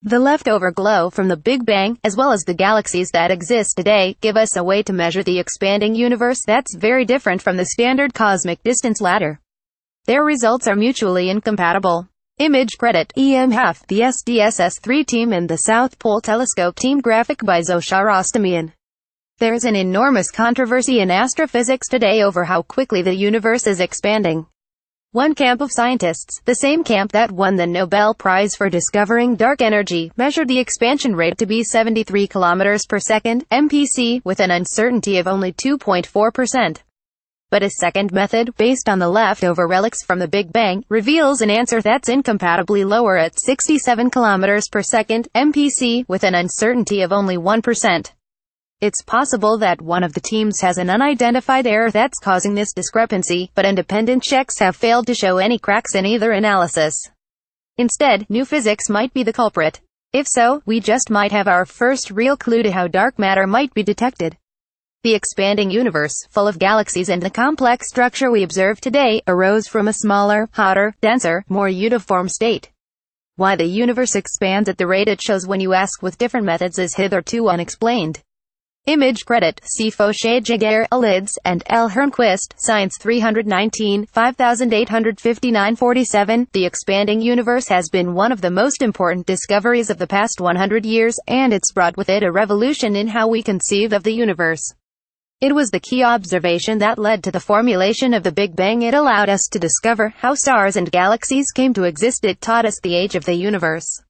The leftover glow from the Big Bang, as well as the galaxies that exist today, give us a way to measure the expanding universe that's very different from the standard cosmic distance ladder. Their results are mutually incompatible. Image credit EM-HAF, the SDSS-3 team and the South Pole Telescope team. Graphic by Zoshar Ostamian. There's an enormous controversy in astrophysics today over how quickly the universe is expanding. One camp of scientists, the same camp that won the Nobel Prize for discovering dark energy, measured the expansion rate to be 73 kilometers per second, MPC, with an uncertainty of only 2.4%. But a second method, based on the leftover relics from the Big Bang, reveals an answer that's incompatably lower at 67 kilometers per second, MPC, with an uncertainty of only 1%. It's possible that one of the teams has an unidentified error that's causing this discrepancy, but independent checks have failed to show any cracks in either analysis. Instead, new physics might be the culprit. If so, we just might have our first real clue to how dark matter might be detected. The expanding universe, full of galaxies and the complex structure we observe today, arose from a smaller, hotter, denser, more uniform state. Why the universe expands at the rate it shows when you ask with different methods is hitherto unexplained. Image credit C. Fauché Jaguar, Alids, and L. Hernquist, Science 319, 5859-47. The expanding universe has been one of the most important discoveries of the past 100 years, and it's brought with it a revolution in how we conceive of the universe. It was the key observation that led to the formulation of the Big Bang. It allowed us to discover how stars and galaxies came to exist. It taught us the age of the universe.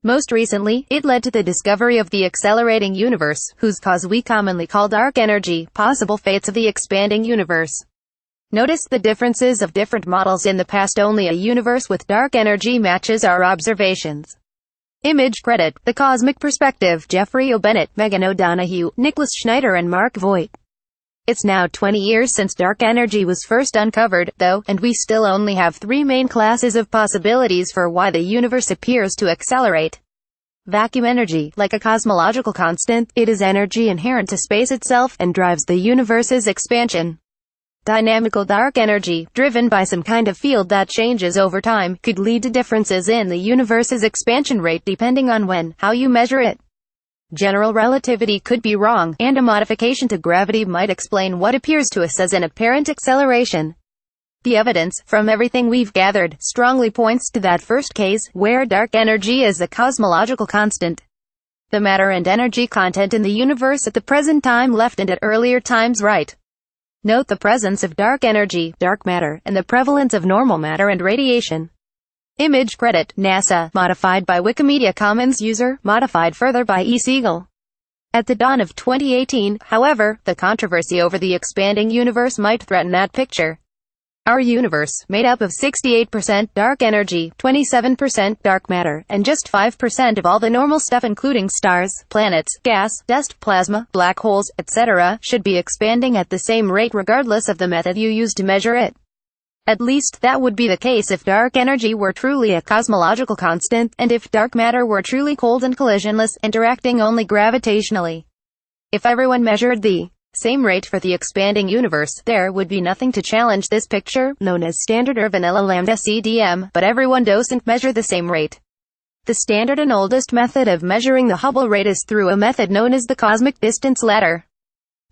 Most recently, it led to the discovery of the accelerating universe, whose cause we commonly call dark energy. Possible fates of the expanding universe. Notice the differences of different models in the past. Only a universe with dark energy matches our observations. Image credit The Cosmic Perspective, Jeffrey O. Bennett, Megan O'Donoghue, Nicholas Schneider and Mark Voigt. It's now 20 years since dark energy was first uncovered, though, and we still only have three main classes of possibilities for why the universe appears to accelerate. Vacuum energy, like a cosmological constant, it is energy inherent to space itself, and drives the universe's expansion. Dynamical dark energy, driven by some kind of field that changes over time, could lead to differences in the universe's expansion rate depending on when, how you measure it. General relativity could be wrong, and a modification to gravity might explain what appears to us as an apparent acceleration. The evidence, from everything we've gathered, strongly points to that first case, where dark energy is the cosmological constant. The matter and energy content in the universe at the present time left and at earlier times right. Note the presence of dark energy, dark matter, and the prevalence of normal matter and radiation. Image credit NASA, modified by Wikimedia Commons user, modified further by E. Siegel. At the dawn of 2018, however, the controversy over the expanding universe might threaten that picture. Our universe, made up of 68% dark energy, 27% dark matter, and just 5% of all the normal stuff including stars, planets, gas, dust, plasma, black holes, etc., should be expanding at the same rate regardless of the method you use to measure it. At least that would be the case if dark energy were truly a cosmological constant, and if dark matter were truly cold and collisionless, interacting only gravitationally. If everyone measured the same rate for the expanding universe, there would be nothing to challenge this picture, known as standard or vanilla lambda CDM, but everyone doesn't measure the same rate. The standard and oldest method of measuring the Hubble rate is through a method known as the cosmic distance ladder.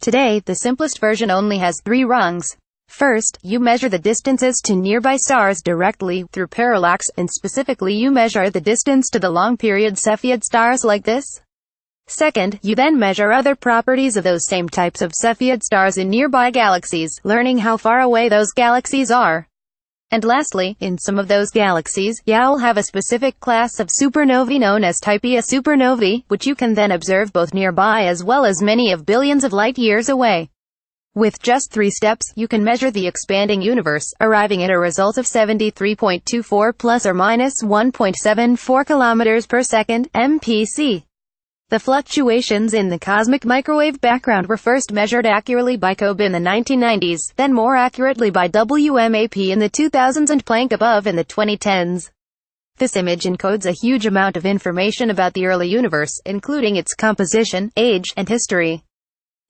Today, the simplest version only has 3 rungs. First, you measure the distances to nearby stars directly, through parallax, and specifically you measure the distance to the long-period Cepheid stars like this. Second, you then measure other properties of those same types of Cepheid stars in nearby galaxies, learning how far away those galaxies are. And lastly, in some of those galaxies, you'll have a specific class of supernovae known as Type Ia supernovae, which you can then observe both nearby as well as many of billions of light years away. With just 3 steps, you can measure the expanding universe, arriving at a result of 73.24 plus or minus 1.74 kilometers per second, MPC. The fluctuations in the cosmic microwave background were first measured accurately by COBE in the 1990s, then more accurately by WMAP in the 2000s and Planck above in the 2010s. This image encodes a huge amount of information about the early universe, including its composition, age, and history.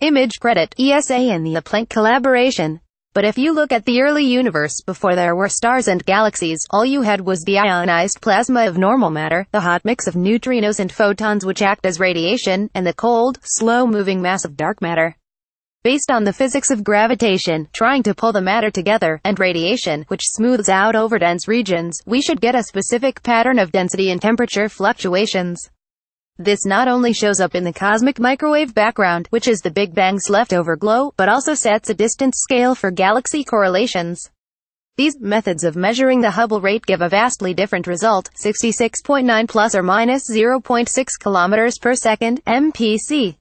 Image credit ESA and the Planck collaboration. But if you look at the early universe, before there were stars and galaxies, all you had was the ionized plasma of normal matter, the hot mix of neutrinos and photons which act as radiation, and the cold, slow-moving mass of dark matter. Based on the physics of gravitation, trying to pull the matter together, and radiation, which smooths out over dense regions, we should get a specific pattern of density and temperature fluctuations. This not only shows up in the cosmic microwave background, which is the Big Bang's leftover glow, but also sets a distance scale for galaxy correlations. These methods of measuring the Hubble rate give a vastly different result, 66.9 plus or minus 0.6 kilometers per second, MPC.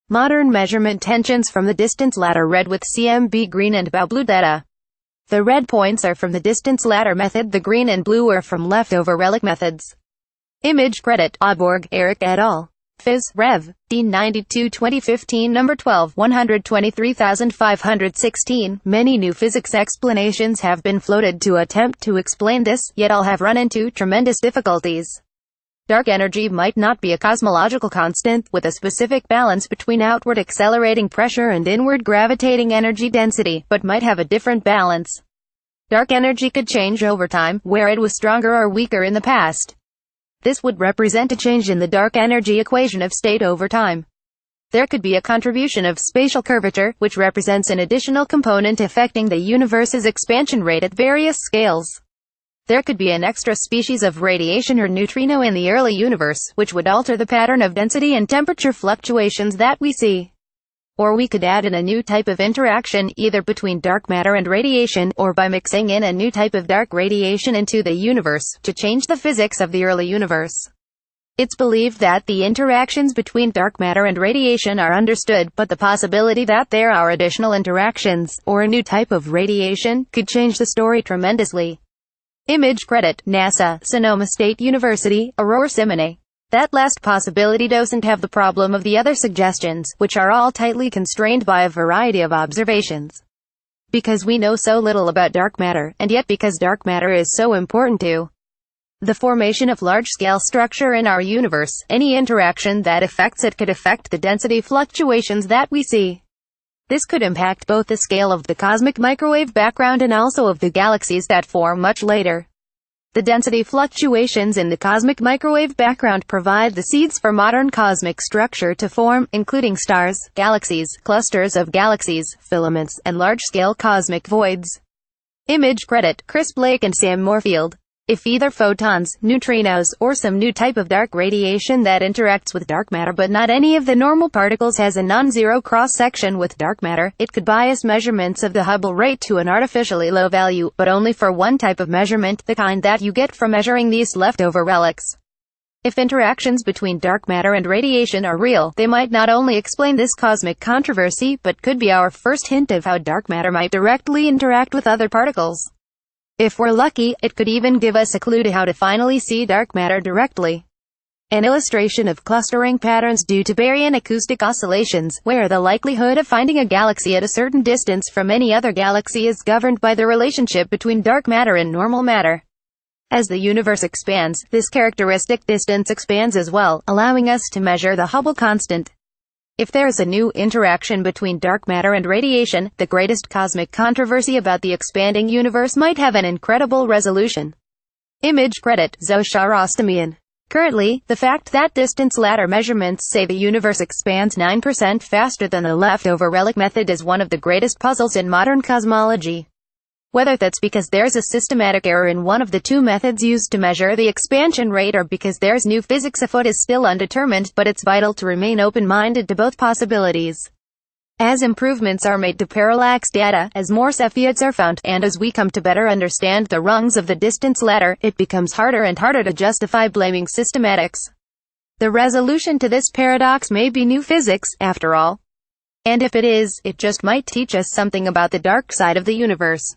Modern measurement tensions from the distance ladder read with CMB green and BAU blue data. The red points are from the distance ladder method, the green and blue are from leftover relic methods. Image credit, Auborg, Eric et al. Phys. Rev. D92 2015 number 12 123516. Many new physics explanations have been floated to attempt to explain this, yet all have run into tremendous difficulties. Dark energy might not be a cosmological constant, with a specific balance between outward accelerating pressure and inward gravitating energy density, but might have a different balance. Dark energy could change over time, where it was stronger or weaker in the past. This would represent a change in the dark energy equation of state over time. There could be a contribution of spatial curvature, which represents an additional component affecting the universe's expansion rate at various scales. There could be an extra species of radiation or neutrino in the early universe, which would alter the pattern of density and temperature fluctuations that we see. Or we could add in a new type of interaction, either between dark matter and radiation, or by mixing in a new type of dark radiation into the universe, to change the physics of the early universe. It's believed that the interactions between dark matter and radiation are understood, but the possibility that there are additional interactions, or a new type of radiation, could change the story tremendously. Image credit, NASA, Sonoma State University, Aurora Simone. That last possibility doesn't have the problem of the other suggestions, which are all tightly constrained by a variety of observations. Because we know so little about dark matter, and yet because dark matter is so important to the formation of large-scale structure in our universe, any interaction that affects it could affect the density fluctuations that we see. This could impact both the scale of the cosmic microwave background and also of the galaxies that form much later. The density fluctuations in the cosmic microwave background provide the seeds for modern cosmic structure to form, including stars, galaxies, clusters of galaxies, filaments, and large-scale cosmic voids. Image credit, Chris Blake and Sam Moorfield. If either photons, neutrinos, or some new type of dark radiation that interacts with dark matter but not any of the normal particles has a non-zero cross-section with dark matter, it could bias measurements of the Hubble rate to an artificially low value, but only for one type of measurement, the kind that you get from measuring these leftover relics. If interactions between dark matter and radiation are real, they might not only explain this cosmic controversy, but could be our first hint of how dark matter might directly interact with other particles. If we're lucky, it could even give us a clue to how to finally see dark matter directly. An illustration of clustering patterns due to baryon acoustic oscillations, where the likelihood of finding a galaxy at a certain distance from any other galaxy is governed by the relationship between dark matter and normal matter. As the universe expands, this characteristic distance expands as well, allowing us to measure the Hubble constant. If there is a new interaction between dark matter and radiation, the greatest cosmic controversy about the expanding universe might have an incredible resolution. Image credit, Zoshar Ostamian. Currently, the fact that distance ladder measurements say the universe expands 9% faster than the leftover relic method is one of the greatest puzzles in modern cosmology. Whether that's because there's a systematic error in one of the two methods used to measure the expansion rate or because there's new physics afoot is still undetermined, but it's vital to remain open-minded to both possibilities. As improvements are made to parallax data, as more Cepheids are found, and as we come to better understand the rungs of the distance ladder, it becomes harder and harder to justify blaming systematics. The resolution to this paradox may be new physics, after all. And if it is, it just might teach us something about the dark side of the universe.